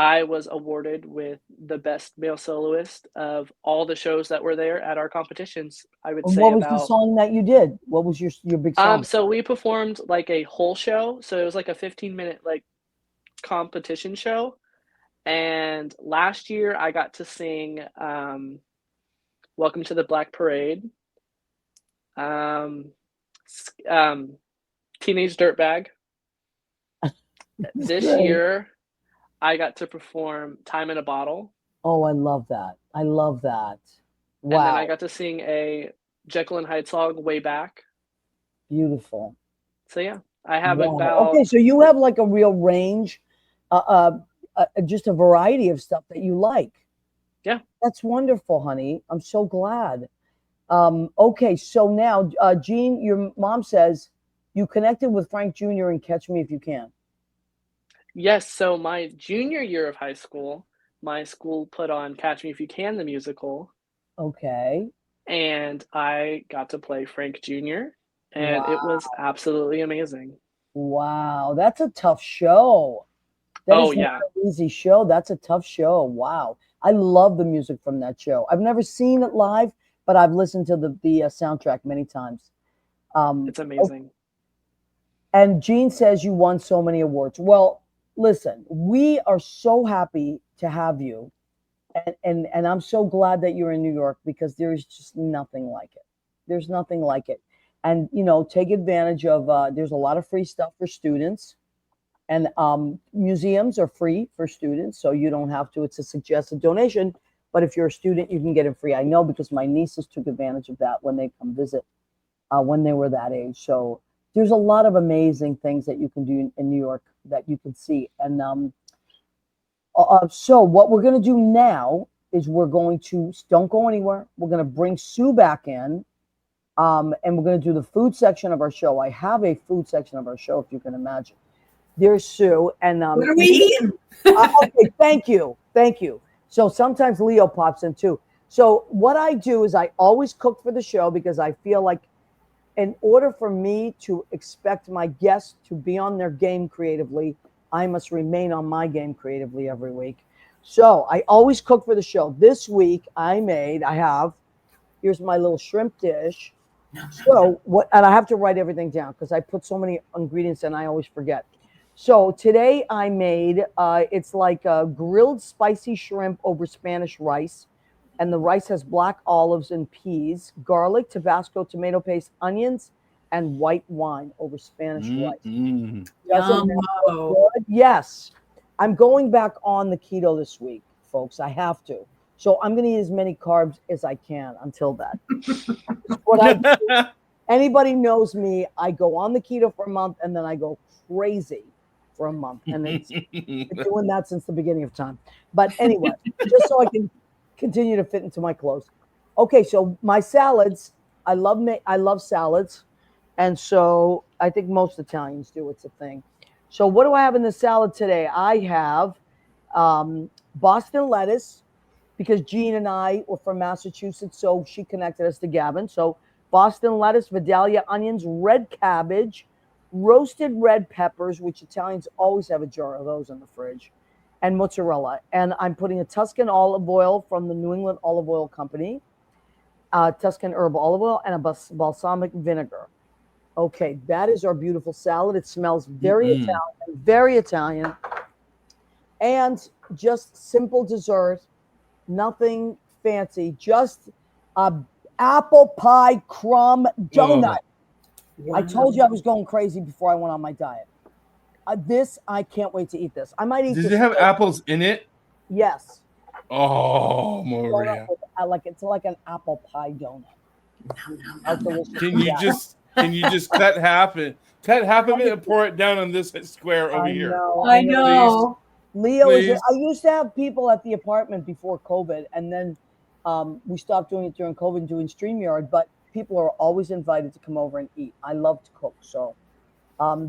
I was awarded with the best male soloist of all the shows that were there at our competitions. I would And say what was the about song that you did? What was your big song? so we performed like a whole show, so it was like a 15-minute like competition show. And last year I got to sing Welcome to the Black Parade, um, Teenage Dirtbag. This Great. year I got to perform Time in a Bottle. Oh, I love that. I love that. And then I Wow. got to sing a Jekyll and Hyde song, Way Back. Beautiful. So yeah, I have Wow. Okay, about so you have like a real range, just a variety of stuff that you like. yeah. That's wonderful, honey. I'm so glad. Okay, so now, Gene, your mom says you connected with Frank Jr. and Catch Me If You Can. Yes, so my junior year of high school, my school put on Catch Me If You Can, the musical, Okay. and I got to play Frank Jr., and it Wow. was absolutely amazing. Wow. That's a tough show. That Oh is not yeah. an easy show. That's a tough show. Wow. I love the music from that show. I've never seen it live, but I've listened to the soundtrack many times. It's amazing. And Gene says you won so many awards. Well, listen, we are so happy to have you. And I'm so glad that you're in New York because there's just nothing like it. There's nothing like it. And, take advantage of, there's a lot of free stuff for students. And museums are free for students, so you don't have to. It's a suggested donation, but if you're a student, you can get it free. I know because my nieces took advantage of that when they come visit when they were that age. So there's a lot of amazing things that you can do in New York that you can see. And so what we're going to do now is we're going to don't go anywhere. We're going to bring Sue back in, and we're going to do the food section of our show. I have a food section of our show, if you can imagine. There's Sue, and what are we eating? okay, thank you. So sometimes Leo pops in too. So what I do is I always cook for the show because I feel like in order for me to expect my guests to be on their game creatively, I must remain on my game creatively every week. So I always cook for the show. This week here's my little shrimp dish. So and I have to write everything down because I put so many ingredients and I always forget. So today I made, it's like a grilled spicy shrimp over Spanish rice. And the rice has black olives and peas, garlic, Tabasco, tomato paste, onions, and white wine over Spanish rice. Doesn't that look good? Yes. I'm going back on the keto this week, folks. I have to. So I'm going to eat as many carbs as I can until that. What I do, Anybody knows me, I go on the keto for a month and then I go crazy for a month. And it's been doing that since the beginning of time. But anyway, just so I can continue to fit into my clothes. Okay, so my salads, I love salads. And so I think most Italians do. It's a thing. So what do I have in the salad today? I have Boston lettuce, because Jean and I were from Massachusetts, so she connected us to Gavin. So Boston lettuce, Vidalia onions, red cabbage, roasted red peppers, which Italians always have a jar of those in the fridge, and mozzarella. And I'm putting a Tuscan olive oil from the New England Olive Oil Company, Tuscan herb olive oil, and a balsamic vinegar. Okay, that is our beautiful salad. It smells very Italian, very Italian. And just simple dessert, nothing fancy, just a apple pie crumb donut. Oh. I told you I was going crazy before I went on my diet. This, I can't wait to eat this. I might eat this. Does it have apples in it? Yes. Oh, Maria. It's like an apple pie donut. Can you just cut half of it and pour it down on this square over here? I know. Leo, I used to have people at the apartment before COVID, and then we stopped doing it during COVID, doing StreamYard, but people are always invited to come over and eat. I love to cook. So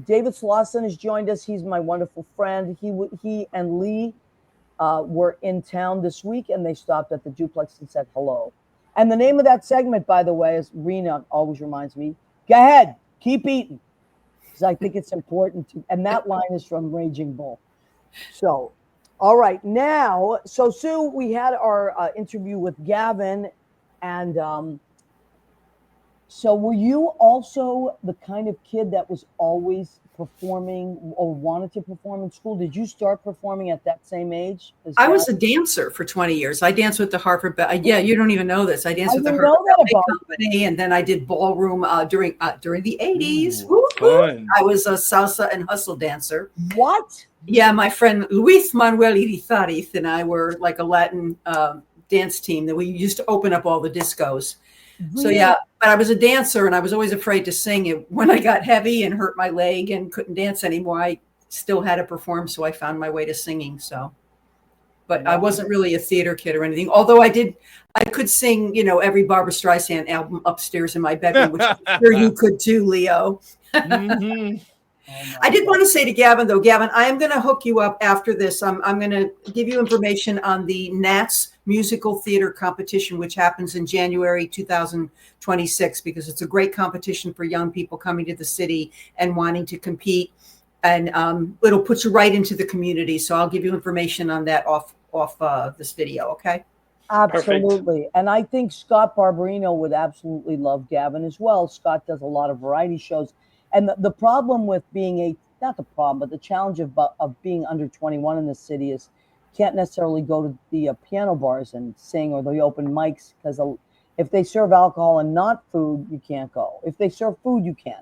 David Slauson has joined us. He's my wonderful friend. He and Lee were in town this week, and they stopped at the duplex and said hello. And the name of that segment, by the way, is Rena always reminds me, go ahead, keep eating. Because I think it's important to, and that line is from Raging Bull. So, all right, now, so Sue, we had our interview with Gavin, and so were you also the kind of kid that was always performing or wanted to perform in school? Did you start performing at that same age? I was a dancer for 20 years. I danced with the Harvard yeah, you don't even know this. I danced with the Harvard Ballet Company, and then I did ballroom during the 80s. Fun. I was a salsa and hustle dancer. What? Yeah, my friend Luis Manuel Irizarriz and I were like a Latin dance team that we used to open up all the discos. Really? So yeah, but I was a dancer and I was always afraid to sing. It when I got heavy and hurt my leg and couldn't dance anymore, I still had to perform. So I found my way to singing. So, but I wasn't really a theater kid or anything. Although I could sing, every Barbra Streisand album upstairs in my bedroom, which I'm sure you could too, Leo. Mm-hmm. I did want to say to Gavin, though, Gavin, I am going to hook you up after this. I'm going to give you information on the Nats Musical Theater Competition, which happens in January 2026, because it's a great competition for young people coming to the city and wanting to compete. And it'll put you right into the community. So I'll give you information on that off this video, okay? Absolutely. Perfect. And I think Scott Barberino would absolutely love Gavin as well. Scott does a lot of variety shows. And the problem with being not the problem, but the challenge of being under 21 in the city is can't necessarily go to the piano bars and sing or the open mics, because if they serve alcohol and not food, you can't go. If they serve food, you can.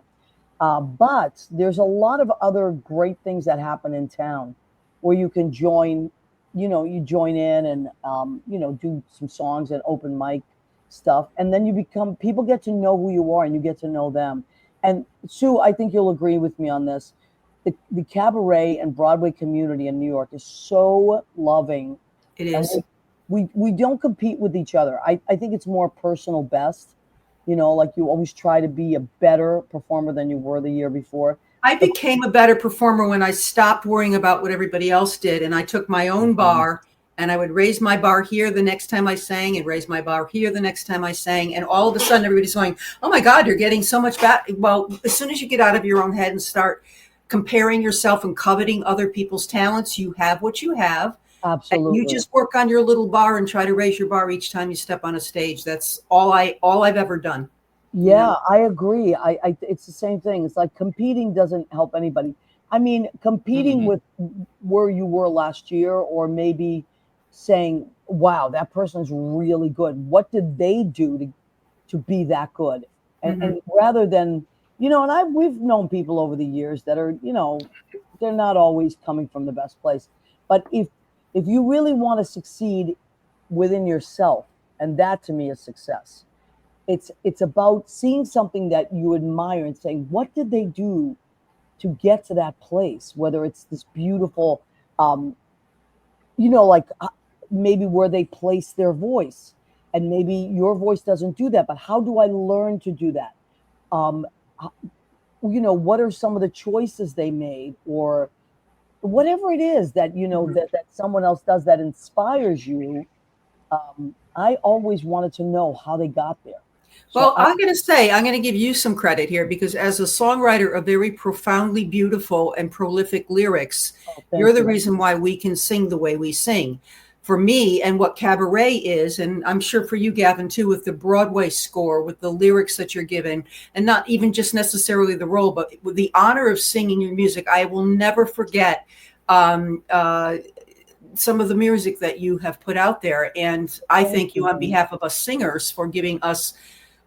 But there's a lot of other great things that happen in town where you can join, you join in and, do some songs and open mic stuff. And then people get to know who you are and you get to know them. And Sue, I think you'll agree with me on this. The cabaret and Broadway community in New York is so loving. It is. We don't compete with each other. I think it's more personal best. Like you always try to be a better performer than you were the year before. I became a better performer when I stopped worrying about what everybody else did. And I took my own bar, and I would raise my bar here the next time I sang and raise my bar here the next time I sang. And all of a sudden everybody's going, oh my God, you're getting so much back. Well, as soon as you get out of your own head and start comparing yourself and coveting other people's talents, you have what you have. Absolutely. And you just work on your little bar and try to raise your bar each time you step on a stage. That's all I've ever done. Yeah, I agree. It's the same thing. It's like competing doesn't help anybody. I mean, competing with where you were last year, or maybe saying, wow, that person's really good. What did they do to be that good? And rather than, and we've known people over the years that are, they're not always coming from the best place. But if you really want to succeed within yourself, and that to me is success, it's about seeing something that you admire and saying, what did they do to get to that place? Whether it's this beautiful, like maybe where they place their voice, and maybe your voice doesn't do that, but how do I learn to do that? What are some of the choices they made, or whatever it is that that someone else does that inspires you. I always wanted to know how they got there. Well, I'm going to give you some credit here, because as a songwriter of very profoundly beautiful and prolific lyrics, you're the reason why we can sing the way we sing. For me, and what cabaret is, and I'm sure for you, Gavin, too, with the Broadway score, with the lyrics that you're given, and not even just necessarily the role, but with the honor of singing your music, I will never forget some of the music that you have put out there. And I thank you on behalf of us singers for giving us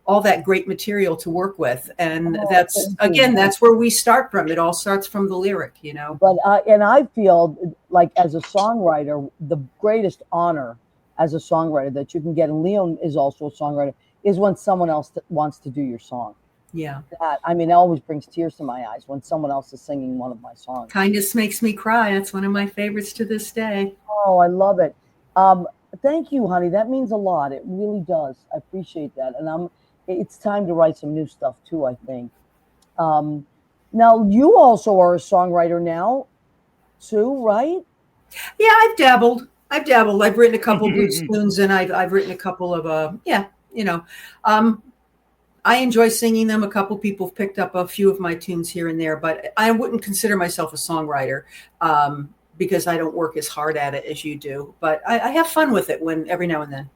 all that great material to work with. And that's where we start from. It all starts from the lyric, But and I feel like, as a songwriter, the greatest honor as a songwriter that you can get, and Leon is also a songwriter, is when someone else wants to do your song. Yeah. It always brings tears to my eyes when someone else is singing one of my songs. Kindness makes me cry. That's one of my favorites to this day. Oh, I love it. Thank you, honey. That means a lot. It really does. I appreciate that. And it's time to write some new stuff too, I think. Now, you also are a songwriter now, too, right? Yeah, I've dabbled. I've written a couple of blues tunes, and I've written a couple of I enjoy singing them. A couple people have picked up a few of my tunes here and there, but I wouldn't consider myself a songwriter because I don't work as hard at it as you do. But I have fun with it every now and then.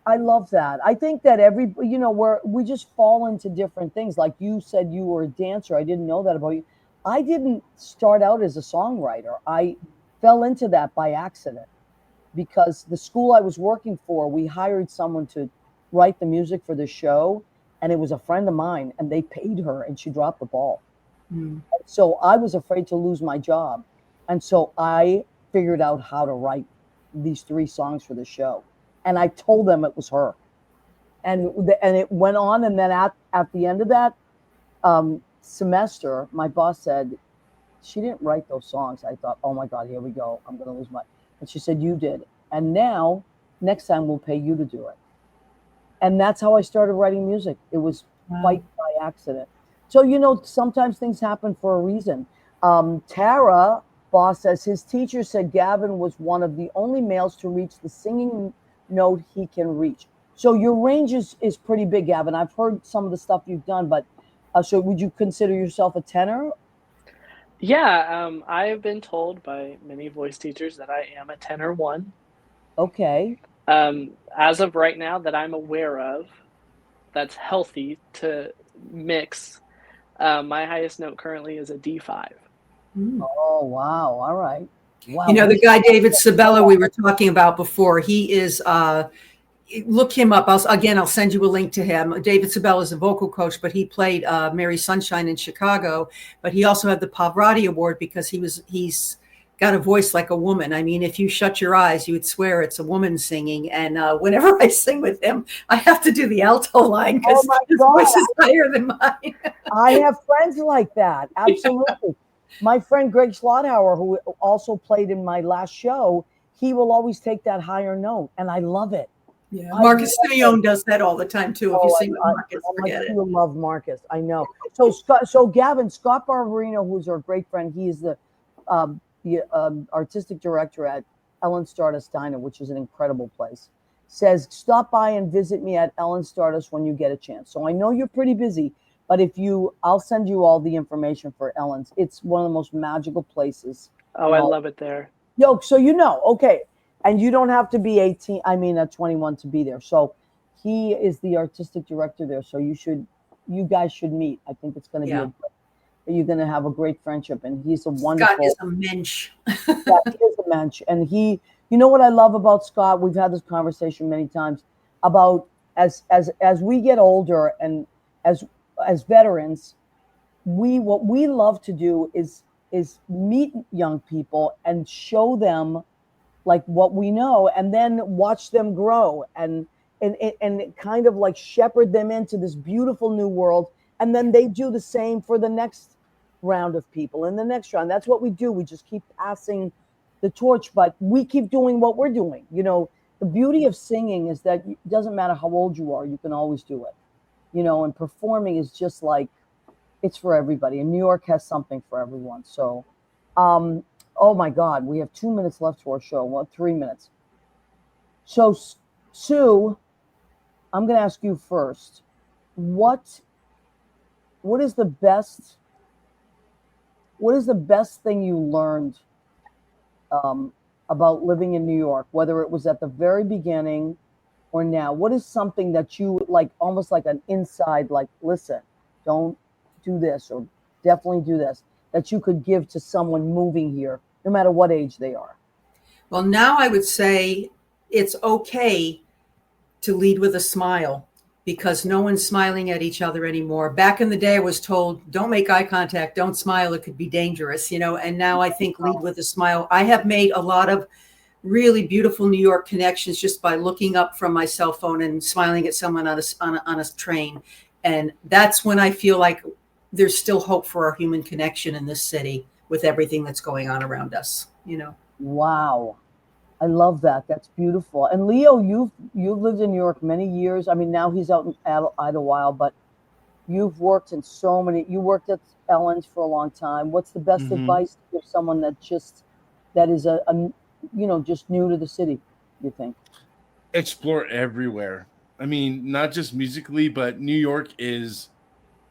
I love that. I think that we just fall into different things. Like you said, you were a dancer. I didn't know that about you. I didn't start out as a songwriter. I fell into that by accident, because the school I was working for, we hired someone to write the music for the show, and it was a friend of mine, and they paid her, and she dropped the ball. So I was afraid to lose my job, and so I figured out how to write these 3 songs for the show. And I told them it was her, and it went on. And then at the end of that semester, my boss said, she didn't write those songs. I thought, oh my God, here we go. I'm going to lose and she said, you did. And now, next time we'll pay you to do it. And that's how I started writing music. It was quite by accident. So, sometimes things happen for a reason. Tara Boss says his teacher said Gavin was one of the only males to reach the singing note he can reach. So your range is pretty big, Gavin. I've heard some of the stuff you've done, but so would you consider yourself a tenor? Yeah, I've been told by many voice teachers that I am a tenor 1. Okay. As of right now, that I'm aware of, that's healthy to mix. My highest note currently is a D5. Oh, wow. All right. Wow. The guy David Sabella we were talking about before, he is look him up. I'll send you a link to him. David Sabella is a vocal coach, but he played Mary Sunshine in Chicago, but he also had the Pavarotti Award because he's got a voice like a woman. I mean, if you shut your eyes, you would swear it's a woman singing. And whenever I sing with him, I have to do the alto line because his voice is higher than mine. I have friends like that. Absolutely. Yeah. My friend Greg Schlotthauer, who also played in my last show, he will always take that higher note, and I love it. Yeah, Marcus Simeone does that all the time too. If you sing with Marcus, forget it. You love Marcus, I know. So Gavin, Scott Barberino, who's our great friend, he is the artistic director at Ellen Stardust Diner, which is an incredible place, says stop by and visit me at Ellen Stardust when you get a chance. So I know you're pretty busy, but I'll send you all the information for Ellen's. It's one of the most magical places. Oh, I love it there. So okay. And you don't have to be 21 to be there. So he is the artistic director there. So you guys should meet. I think it's going to be you're going to have a great friendship. And he's a wonderful. Scott is a mensch. Scott is a mensch. And you know what I love about Scott? We've had this conversation many times about as we get older and as veterans, what we love to do is meet young people and show them like what we know, and then watch them grow. And and kind of like shepherd them into this beautiful new world. And then they do the same for the next round of people and the next round. That's what we do. We just keep passing the torch, but we keep doing what we're doing. You know, the beauty of singing is that it doesn't matter how old you are, you can always do it. You know, and performing is just like, it's for everybody. And New York has something for everyone. So, oh my God, we have 2 minutes left to our show. Well, 3 minutes. So, Sue, I'm going to ask you first. What is the best thing you learned about living in New York, whether it was at the very beginning or now? What is something that you like, almost like an inside, like, listen, don't do this, or definitely do this, that you could give to someone moving here, no matter what age they are? Well, now I would say it's okay to lead with a smile, because no one's smiling at each other anymore. Back in the day, I was told, don't make eye contact, don't smile, it could be dangerous, you know, and now I think lead with a smile. I have made a lot of really beautiful New York connections just by looking up from my cell phone and smiling at someone on a train. And that's when I feel like there's still hope for our human connection in this city with everything that's going on around us, you know. Wow. I love that. That's beautiful. And Leo, you've lived in New York many years. I mean, now he's out in Idlewild, but you've worked in so many. You worked at Ellen's for a long time. What's the best advice to give someone that is a just new to the city, you think? Explore everywhere. I mean, not just musically, but New York is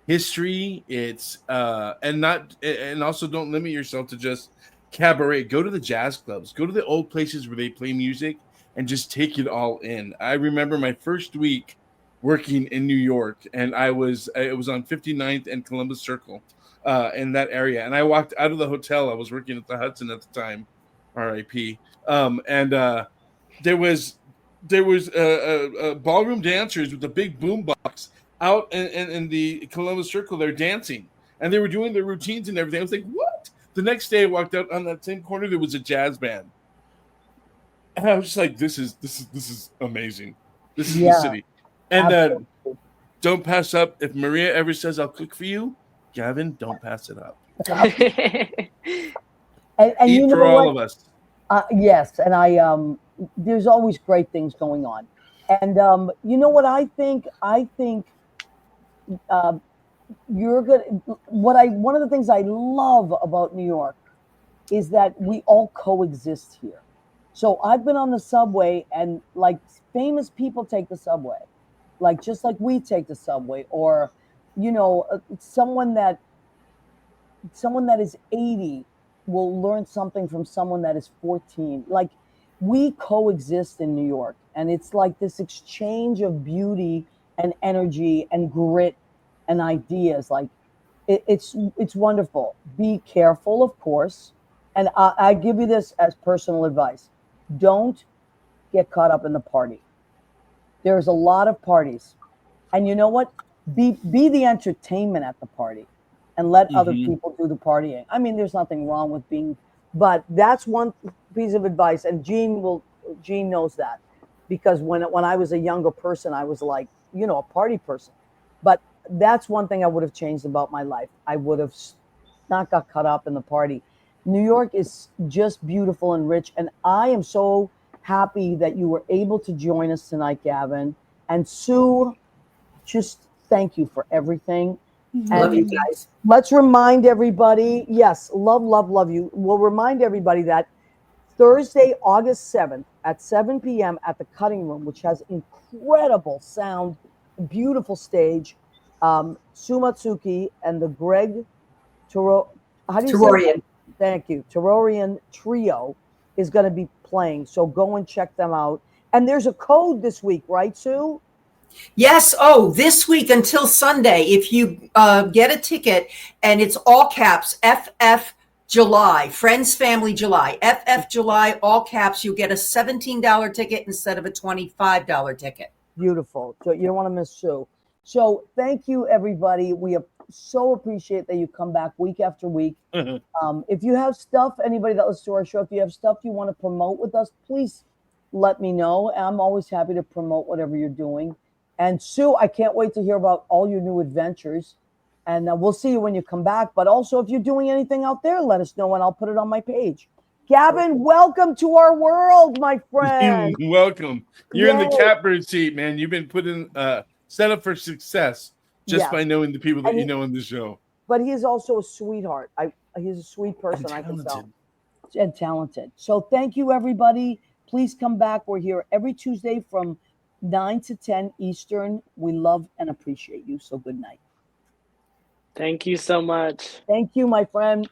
history. It's and also don't limit yourself to just cabaret. Go to the jazz clubs, go to the old places where they play music, and just take it all in. I remember my first week working in New York, and it was on 59th and Columbus Circle, in that area. And I walked out of the hotel. I was working at the Hudson at the time, RIP. And there was ballroom dancers with a big boombox out in the Columbus Circle. They're dancing, and they were doing their routines and everything. I was like, what? The next day I walked out, on that same corner there was a jazz band, and I was just like, this is amazing. This is the city. And don't pass up. If Maria ever says I'll cook for you, Gavin, don't pass it up. and Eat you know for all what? of us. Yes, and there's always great things going on. And you know what I think? I think you're good. One of the things I love about New York is that we all coexist here. So I've been on the subway, and like famous people take the subway, like just like we take the subway, or someone that is 80 will learn something from someone that is 14. Like, we coexist in New York, and it's like this exchange of beauty and energy and grit and ideas. Like, it's wonderful. Be careful, of course, and I give you this as personal advice: don't get caught up in the party. There's a lot of parties, and you know what? Be the entertainment at the party, and let other people do the partying. I mean, there's nothing wrong with being, but that's one piece of advice. And Gene knows that, because when I was a younger person, I was like, a party person. But that's one thing I would have changed about my life. I would have not got caught up in the party. New York is just beautiful and rich, and I am so happy that you were able to join us tonight, Gavin. And Sue, just thank you for everything. Love you guys. Let's remind everybody, yes, love you. We'll remind everybody that Thursday, August 7th at 7 p.m. at the Cutting Room, which has incredible sound, beautiful stage, Sue Matsuki and the Greg Terrorian. Thank you. Terrorian Trio is going to be playing. So go and check them out. And there's a code this week, right, Sue? Yes. Oh, this week until Sunday, if you get a ticket, and it's all caps, FF July, Friends Family July, FF July, all caps, you get a $17 ticket instead of a $25 ticket. Beautiful. So you don't want to miss Sue. So thank you, everybody. We so appreciate that you come back week after week. If you have stuff, anybody that listens to our show, if you have stuff you want to promote with us, please let me know. I'm always happy to promote whatever you're doing. And Sue, I can't wait to hear about all your new adventures. And we'll see you when you come back. But also, if you're doing anything out there, let us know and I'll put it on my page. Gavin, welcome to our world, my friend. Welcome. You're in the catbird seat, man. You've been put in set up for success just by knowing the people that you know in the show. But he is also a sweetheart. He's a sweet person, I can tell. And talented. So thank you, everybody. Please come back. We're here every Tuesday from 9 to 10 Eastern. We love and appreciate you. So good night. Thank you so much. Thank you, my friend.